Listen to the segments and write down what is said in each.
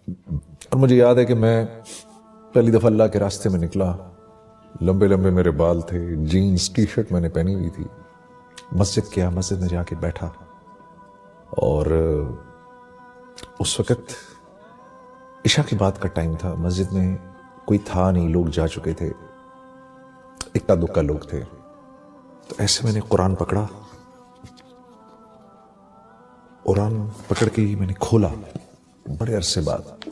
اور مجھے یاد ہے کہ میں پہلی دفعہ اللہ کے راستے میں نکلا، لمبے لمبے میرے بال تھے، جینز ٹی شرٹ میں نے پہنی ہوئی تھی، مسجد کیا، مسجد میں جا کے بیٹھا، اور اس وقت عشاء کی بات کا ٹائم تھا، مسجد میں کوئی تھا نہیں، لوگ جا چکے تھے، اکا دکا لوگ تھے۔ تو ایسے میں نے قرآن پکڑا، قرآن پکڑ کے میں نے کھولا بڑے عرصے بعد،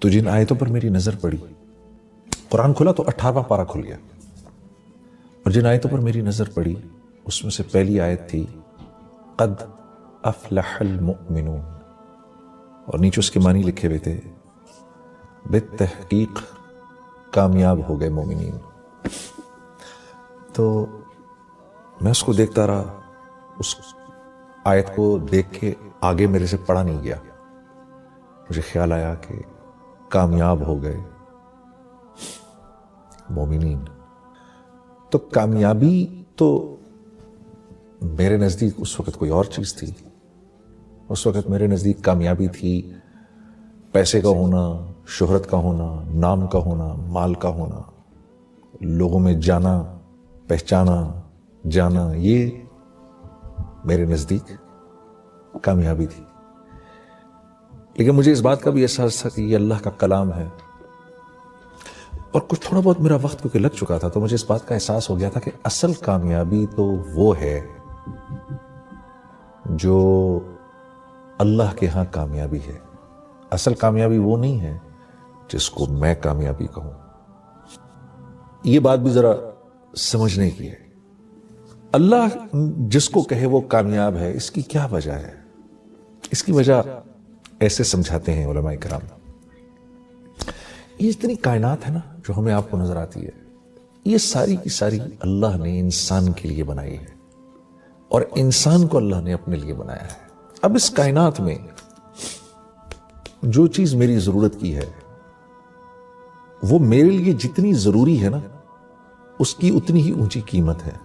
تو جن آیتوں پر میری نظر پڑی، قرآن کھولا تو 18واں پارہ کھل گیا، اور جن آیتوں پر میری نظر پڑی اس میں سے پہلی آیت تھی قد افلح المؤمنون، اور نیچے اس کے معنی لکھے ہوئے تھے بالتحقیق کامیاب ہو گئے مومنین۔ تو میں اس کو دیکھتا رہا، اس آیت کو دیکھ کے آگے میرے سے پڑھا نہیں گیا، مجھے خیال آیا کہ کامیاب ہو گئے مومنین۔ تو کامیابی تو میرے نزدیک اس وقت کوئی اور چیز تھی، اس وقت میرے نزدیک کامیابی تھی پیسے کا ہونا، شہرت کا ہونا، نام کا ہونا، مال کا ہونا، لوگوں میں جانا، پہچانا جانا، یہ میرے نزدیک کامیابی تھی۔ لیکن مجھے اس بات کا بھی احساس تھا کہ یہ اللہ کا کلام ہے، اور کچھ تھوڑا بہت میرا وقت کیونکہ لگ چکا تھا، تو مجھے اس بات کا احساس ہو گیا تھا کہ اصل کامیابی تو وہ ہے جو اللہ کے ہاں کامیابی ہے، اصل کامیابی وہ نہیں ہے جس کو میں کامیابی کہوں۔ یہ بات بھی ذرا سمجھنے کی ہے، اللہ جس کو کہے وہ کامیاب ہے، اس کی کیا وجہ ہے؟ اس کی وجہ ایسے سمجھاتے ہیں علماء کرام، یہ اتنی کائنات ہے نا جو ہمیں آپ کو نظر آتی ہے، یہ ساری کی ساری اللہ نے انسان کے لیے بنائی ہے، اور انسان کو اللہ نے اپنے لیے بنایا ہے۔ اب اس کائنات میں جو چیز میری ضرورت کی ہے وہ میرے لیے جتنی ضروری ہے نا، اس کی اتنی ہی اونچی قیمت ہے۔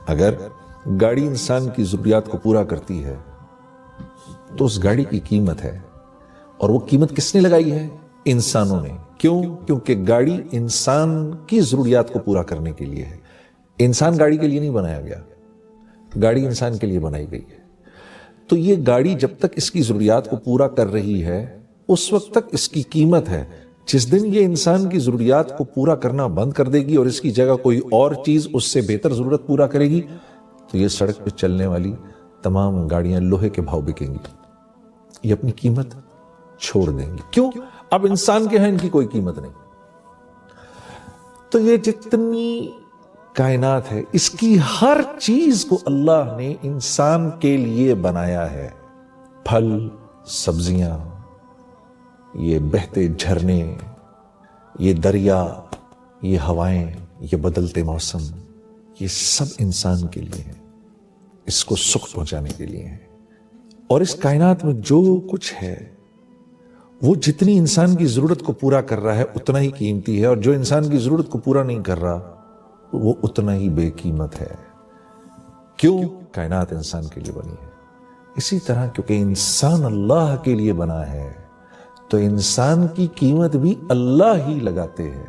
اگر گاڑی انسان کی ضروریات کو پورا کرتی ہے تو اس گاڑی کی قیمت ہے، اور وہ قیمت کس نے لگائی ہے؟ انسانوں نے۔ کیوں؟ کیونکہ گاڑی انسان کی ضروریات کو پورا کرنے کے لیے ہے، انسان گاڑی کے لیے نہیں بنایا گیا، گاڑی انسان کے لیے بنائی گئی ہے۔ تو یہ گاڑی جب تک اس کی ضروریات کو پورا کر رہی ہے اس وقت تک اس کی قیمت ہے، جس دن یہ انسان کی ضروریات کو پورا کرنا بند کر دے گی اور اس کی جگہ کوئی اور چیز اس سے بہتر ضرورت پورا کرے گی، تو یہ سڑک پہ چلنے والی تمام گاڑیاں لوہے کے بھاؤ بکیں گی، یہ اپنی قیمت چھوڑ دیں گی۔ کیوں؟ اب انسان کے ہیں ان کی کوئی قیمت نہیں۔ تو یہ جتنی کائنات ہے اس کی ہر چیز کو اللہ نے انسان کے لیے بنایا ہے، پھل، سبزیاں، یہ بہتے جھرنے، یہ دریا، یہ ہوائیں، یہ بدلتے موسم، یہ سب انسان کے لیے ہیں، اس کو سکھ پہنچانے کے لیے ہیں۔ اور اس کائنات میں جو کچھ ہے وہ جتنی انسان کی ضرورت کو پورا کر رہا ہے اتنا ہی قیمتی ہے، اور جو انسان کی ضرورت کو پورا نہیں کر رہا وہ اتنا ہی بے قیمت ہے۔ کیوں؟ کائنات انسان کے لیے بنی ہے۔ اسی طرح کیونکہ انسان اللہ کے لیے بنا ہے تو انسان کی قیمت بھی اللہ ہی لگاتے ہیں،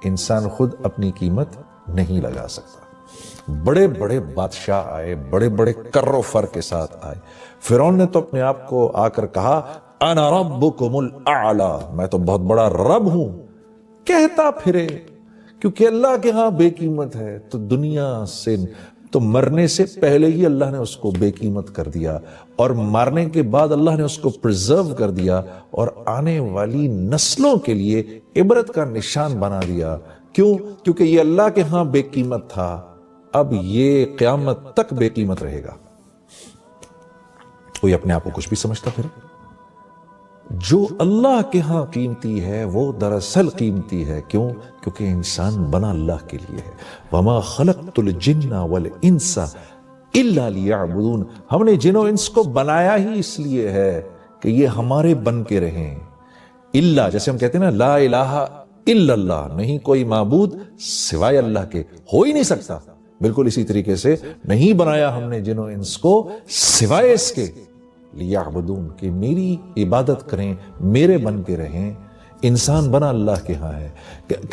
انسان خود اپنی قیمت نہیں لگا سکتا۔ بڑے بڑے بادشاہ آئے، بڑے بڑے کر و فر کے ساتھ آئے۔ فرعون نے تو اپنے آپ کو آ کر کہا انا ربکم الاعلی، میں تو بہت بڑا رب ہوں، کہتا پھرے، کیونکہ اللہ کے ہاں بے قیمت ہے، تو دنیا سے تو مرنے سے پہلے ہی اللہ نے اس کو بے قیمت کر دیا، اور مارنے کے بعد اللہ نے اس کو پرزرو کر دیا، اور آنے والی نسلوں کے لیے عبرت کا نشان بنا دیا۔ کیوں؟ کیونکہ یہ اللہ کے ہاں بے قیمت تھا، اب یہ قیامت تک بے قیمت رہے گا۔ کوئی اپنے آپ کو کچھ بھی سمجھتا پھر؟ جو اللہ کے ہاں قیمتی ہے وہ دراصل قیمتی ہے۔ کیوں؟ کیونکہ انسان بنا اللہ کے لیے ہے۔ وَمَا خَلَقْتُ الْجِنَّ وَالْإِنسَ إِلَّا لِيَعْبُدُونَ، ہم نے جن و انس کو بنایا ہی اس لیے ہے کہ یہ ہمارے بن کے رہیں۔ اللہ، جیسے ہم کہتے ہیں نا لا الہ الا اللہ، نہیں کوئی معبود سوائے اللہ کے، ہو ہی نہیں سکتا، بالکل اسی طریقے سے نہیں بنایا ہم نے جن و انس کو سوائے اس کے لیعبدون، کہ میری عبادت کریں، میرے بن کے رہیں۔ انسان بنا اللہ کے ہاں ہے،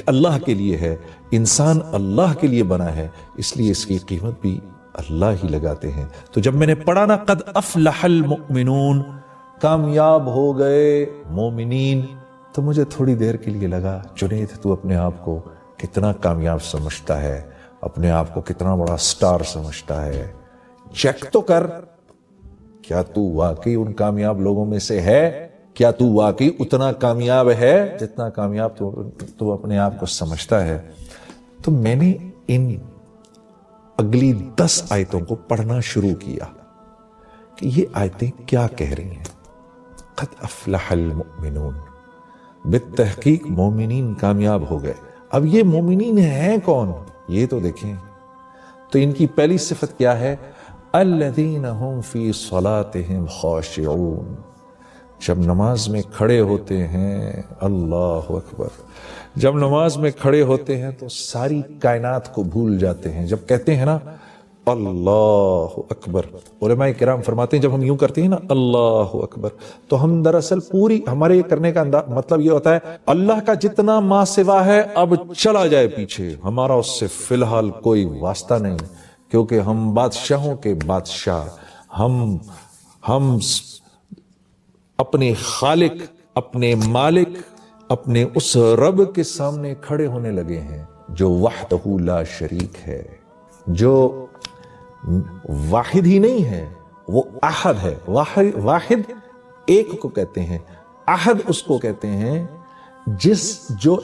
اللہ کے لیے ہے، انسان اللہ کے لیے بنا ہے، اس لیے اس کی قیمت بھی اللہ ہی لگاتے ہیں۔ تو جب میں نے پڑھا نا قد افلح المؤمنون، کامیاب ہو گئے مومنین، تو مجھے تھوڑی دیر کے لیے لگا جنید تو اپنے آپ کو کتنا کامیاب سمجھتا ہے، اپنے آپ کو کتنا بڑا سٹار سمجھتا ہے، چیک تو کر، کیا تو واقعی ان کامیاب لوگوں میں سے ہے؟ کیا تو واقعی اتنا کامیاب ہے جتنا کامیاب تو اپنے آپ کو سمجھتا ہے؟ تو میں نے ان اگلی 10 آیتوں کو پڑھنا شروع کیا کہ یہ آیتیں کیا کہہ رہی ہیں۔ قد افلح المؤمنون، بالتحقیق مومنین کامیاب ہو گئے۔ اب یہ مومنین ہیں کون؟ یہ تو دیکھیں۔ تو ان کی پہلی صفت کیا ہے؟ الذین هم فی صلاتهم خاشعون، جب نماز میں کھڑے ہوتے ہیں، اللہ اکبر، جب نماز میں کھڑے ہوتے ہیں تو ساری کائنات کو بھول جاتے ہیں۔ جب کہتے ہیں نا اللہ اکبر، علماء کرام فرماتے ہیں جب ہم یوں کرتے ہیں نا اللہ اکبر، تو ہم دراصل پوری ہمارے کرنے کا مطلب یہ ہوتا ہے اللہ کا جتنا ما سوا ہے اب چلا جائے پیچھے، ہمارا اس سے فی الحال کوئی واسطہ نہیں، کیونکہ ہم بادشاہوں کے بادشاہ، ہم اپنے خالق، اپنے مالک، اپنے اس رب کے سامنے کھڑے ہونے لگے ہیں جو وحدہ لا شریک ہے، جو واحد ہی نہیں ہے، وہ احد ہے۔ واحد ایک کو کہتے ہیں، احد اس کو کہتے ہیں جو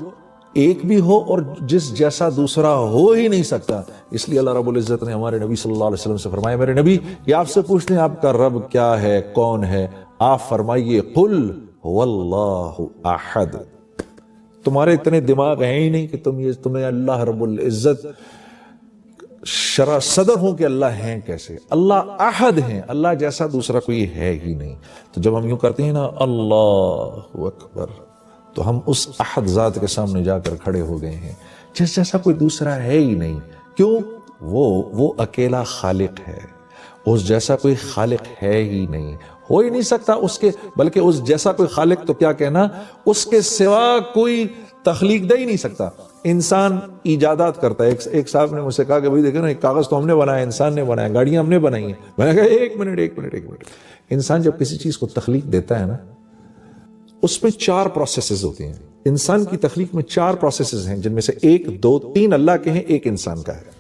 ایک بھی ہو اور جس جیسا دوسرا ہو ہی نہیں سکتا۔ اس لیے اللہ رب العزت نے ہمارے نبی صلی اللہ علیہ وسلم سے فرمایا، میرے نبی یہ آپ سے پوچھتے ہیں آپ کا رب کیا ہے، کون ہے؟ آپ فرمائیے قل هو اللہ احد۔ تمہارے اتنے دماغ ہیں ہی نہیں کہ تمہیں اللہ رب العزت صدر ہوں کہ اللہ ہیں کیسے؟ اللہ احد ہیں، اللہ جیسا دوسرا کوئی ہے ہی نہیں۔ تو جب ہم یوں کرتے ہیں نا اللہ اکبر، تو ہم اس احد ذات کے سامنے جا کر کھڑے ہو گئے ہیں جس جیسا کوئی دوسرا ہے ہی نہیں۔ کیوں؟ وہ اکیلا خالق ہے، اس جیسا کوئی خالق ہے ہی نہیں، ہو ہی نہیں سکتا اس کے، بلکہ اس جیسا کوئی خالق تو کیا کہنا، اس کے سوا کوئی تخلیق دے ہی نہیں سکتا۔ انسان ایجادات کرتا ہے۔ ایک صاحب نے مجھ سے کہا کہ بھائی دیکھیں نا، ایک کاغذ تو ہم نے بنایا، انسان نے بنایا، گاڑیاں ہم نے بنائی ہیں۔ میں نے کہا ایک منٹ، انسان جب کسی چیز کو تخلیق دیتا ہے نا، اس میں 4 پروسیسز ہوتے ہیں۔ انسان کی تخلیق میں 4 پروسیسز ہیں، جن میں سے 1 2 3 اللہ کے ہیں، 1 انسان کا ہے۔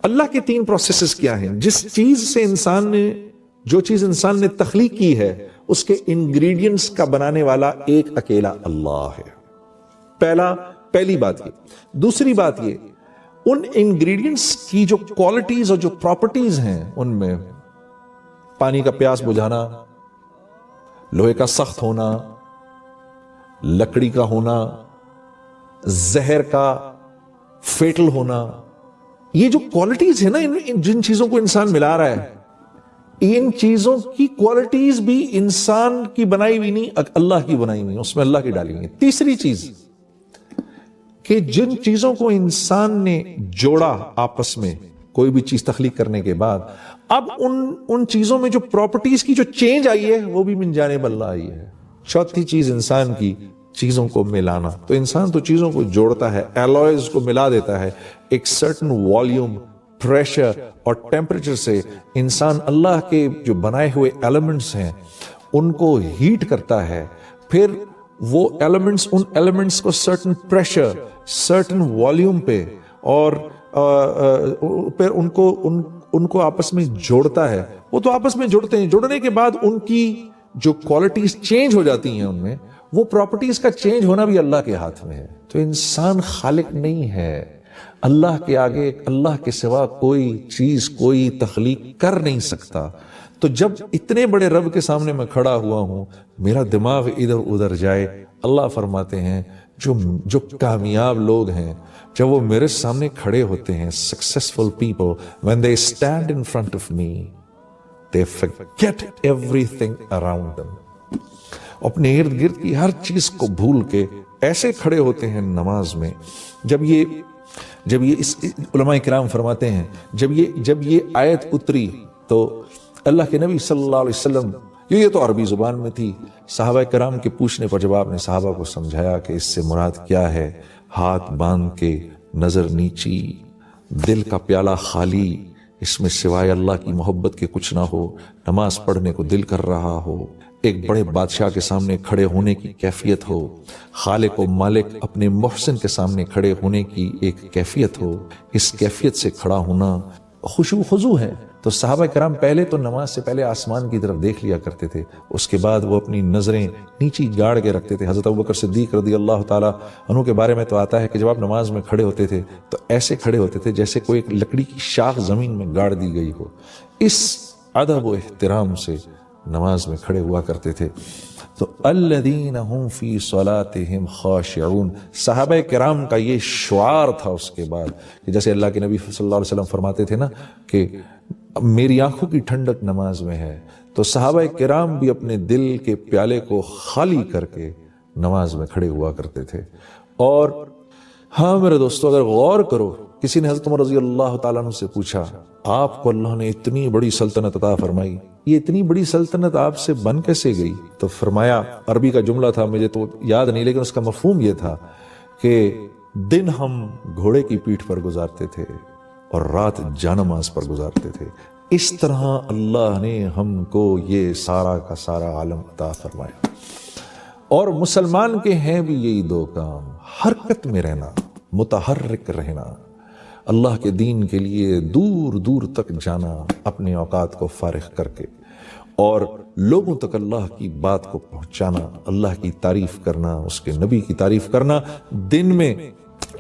اللہ کے 3 پروسیسز کیا ہیں؟ جس چیز سے جو چیز انسان نے تخلیق کی ہے، اس کے انگریڈینٹس کا بنانے والا ایک اکیلا اللہ ہے۔ پہلی بات یہ۔ دوسری بات یہ، ان انگریڈینٹس کی جو کوالٹیز اور جو پراپرٹیز ہیں، ان میں پانی کا پیاس بجھانا، لوہے کا سخت ہونا، لکڑی کا ہونا، زہر کا فیٹل ہونا، یہ جو کوالٹیز ہیں نا، جن چیزوں کو انسان ملا رہا ہے، ان چیزوں کی کوالٹیز بھی انسان کی بنائی ہوئی نہیں، اللہ کی بنائی ہوئی، اس میں اللہ کی ڈالی ہوئی۔ تیسری چیز کہ جن چیزوں کو انسان نے جوڑا آپس میں، کوئی بھی چیز تخلیق کرنے کے بعد، اب ان چیزوں میں جو پراپرٹیز کی جو چینج آئی ہے، وہ بھی من جانب اللہ آئی ہے۔ چوتھی چیز انسان کی چیزوں کو ملانا۔ تو انسان تو چیزوں کو جوڑتا ہے، ایلوائز کو ملا دیتا ہے، ایک سرٹن والیوم، پریشر اور ٹیمپریچر سے انسان اللہ کے جو بنائے ہوئے ایلیمنٹس ہیں ان کو ہیٹ کرتا ہے، پھر وہ ایلیمنٹس، ان ایلیمنٹس کو سرٹن پریشر، سرٹن والیوم پہ اور پھر ان کو آپس میں جوڑتا ہے۔ وہ تو آپس میں جوڑتے ہیں، جوڑنے کے بعد ان کی جو کوالٹیز چینج ہو جاتی ہیں، ان میں وہ پراپرٹیز کا چینج ہونا بھی اللہ کے ہاتھ میں ہے۔ تو انسان خالق نہیں ہے، اللہ کے آگے، اللہ کے سوا کوئی چیز، کوئی تخلیق کر نہیں سکتا۔ تو جب اتنے بڑے رب کے سامنے میں کھڑا ہوا ہوں، میرا دماغ ادھر ادھر جائے، اللہ فرماتے ہیں جو کامیاب لوگ ہیں، جب وہ میرے سامنے کھڑے ہوتے ہیں، successful people, when they stand in front of me, they forget everything around them. اپنے ارد گرد کی ہر چیز کو بھول کے ایسے کھڑے ہوتے ہیں نماز میں۔ جب یہ علماء کرام فرماتے ہیں، جب یہ آیت اتری تو اللہ کے نبی صلی اللہ علیہ وسلم، یہ تو عربی زبان میں تھی، صحابہ کرام کے پوچھنے پر جب آپ نے صحابہ کو سمجھایا کہ اس سے مراد کیا ہے، ہاتھ باندھ کے، نظر نیچی، دل کا پیالہ خالی، اس میں سوائے اللہ کی محبت کے کچھ نہ ہو، نماز پڑھنے کو دل کر رہا ہو، ایک بڑے بادشاہ کے سامنے کھڑے ہونے کی کیفیت ہو، خالق و مالک اپنے محسن کے سامنے کھڑے ہونے کی ایک کیفیت ہو، اس کیفیت سے کھڑا ہونا خشوع خضوع ہے۔ تو صحابہ کرام پہلے تو نماز سے پہلے آسمان کی طرف دیکھ لیا کرتے تھے، اس کے بعد وہ اپنی نظریں نیچی گاڑ کے رکھتے تھے۔ حضرت ابوبکر صدیق رضی اللہ تعالیٰ عنہ کے بارے میں تو آتا ہے کہ جب آپ نماز میں کھڑے ہوتے تھے تو ایسے کھڑے ہوتے تھے جیسے کوئی ایک لکڑی کی شاخ زمین میں گاڑ دی گئی ہو، اس ادب و احترام سے نماز میں کھڑے ہوا کرتے تھے۔ تو الذین هم فی صلاتهم خاشعون، صحابہ کرام کا یہ شعار تھا۔ اس کے بعد کہ جیسے اللہ کے نبی صلی اللہ علیہ وسلم فرماتے تھے نا کہ میری آنکھوں کی ٹھنڈک نماز میں ہے، تو صحابہ کرام بھی اپنے دل کے پیالے کو خالی کر کے نماز میں کھڑے ہوا کرتے تھے۔ اور ہاں میرے دوستو، اگر غور کرو، کسی نے حضرت عمر رضی اللہ تعالیٰ عنہ سے پوچھا، آپ کو اللہ نے اتنی بڑی سلطنت عطا فرمائی، یہ اتنی بڑی سلطنت آپ سے بن کیسے گئی؟ تو فرمایا، عربی کا جملہ تھا، مجھے تو یاد نہیں، لیکن اس کا مفہوم یہ تھا کہ دن ہم گھوڑے کی پیٹھ پر گزارتے تھے اور رات جانماز پر گزارتے تھے، اس طرح اللہ نے ہم کو یہ سارا کا سارا عالم عطا فرمایا۔ اور مسلمان کے ہیں بھی یہی دو کام، حرکت میں رہنا، متحرک رہنا، اللہ کے دین کے لیے دور دور تک جانا اپنے اوقات کو فارغ کر کے، اور لوگوں تک اللہ کی بات کو پہنچانا، اللہ کی تعریف کرنا، اس کے نبی کی تعریف کرنا۔ دن میں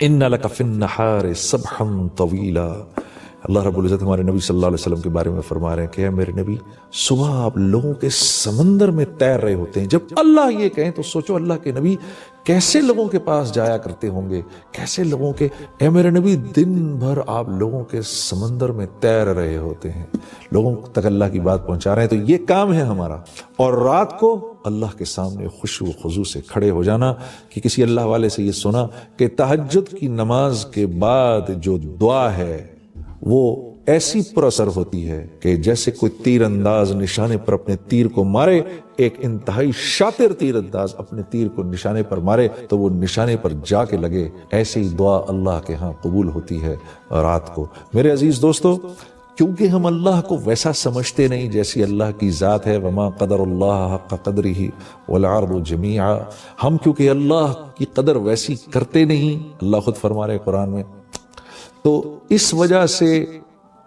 ان لک فی النہار سبحا طویلا، اللہ رب العزت ہمارے نبی صلی اللہ علیہ وسلم کے بارے میں فرما رہے ہیں کہ اے میرے نبی، صبح آپ لوگوں کے سمندر میں تیر رہے ہوتے ہیں۔ جب اللہ یہ کہیں تو سوچو اللہ کے نبی کیسے لوگوں کے پاس جایا کرتے ہوں گے، کیسے لوگوں کے، اے میرے نبی دن بھر آپ لوگوں کے سمندر میں تیر رہے ہوتے ہیں، لوگوں تک اللہ کی بات پہنچا رہے ہیں۔ تو یہ کام ہے ہمارا۔ اور رات کو اللہ کے سامنے خشوع و خضوع سے کھڑے ہو جانا، کہ کسی اللہ والے سے یہ سنا کہ تہجد کی نماز کے بعد جو دعا ہے وہ ایسی پر اثر ہوتی ہے کہ جیسے کوئی تیر انداز نشانے پر اپنے تیر کو مارے، ایک انتہائی شاطر تیر انداز اپنے تیر کو نشانے پر مارے تو وہ نشانے پر جا کے لگے، ایسی ہی دعا اللہ کے ہاں قبول ہوتی ہے رات کو۔ میرے عزیز دوستو، کیونکہ ہم اللہ کو ویسا سمجھتے نہیں جیسی اللہ کی ذات ہے، وما قدر اللہ حق قدرہ والارض جمیعا، ہم کیونکہ اللہ کی قدر ویسی کرتے نہیں، اللہ خود فرما رہے قرآن میں، تو اس وجہ سے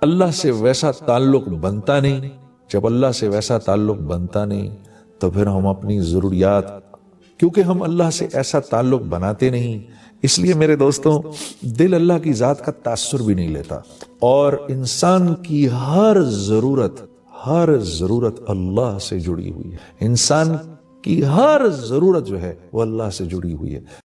اللہ سے ویسا تعلق بنتا نہیں۔ جب اللہ سے ویسا تعلق بنتا نہیں تو پھر ہم اپنی ضروریات، کیونکہ ہم اللہ سے ایسا تعلق بناتے نہیں، اس لیے میرے دوستوں دل اللہ کی ذات کا تاثر بھی نہیں لیتا، اور انسان کی ہر ضرورت اللہ سے جڑی ہوئی ہے، انسان کی ہر ضرورت جو ہے وہ اللہ سے جڑی ہوئی ہے۔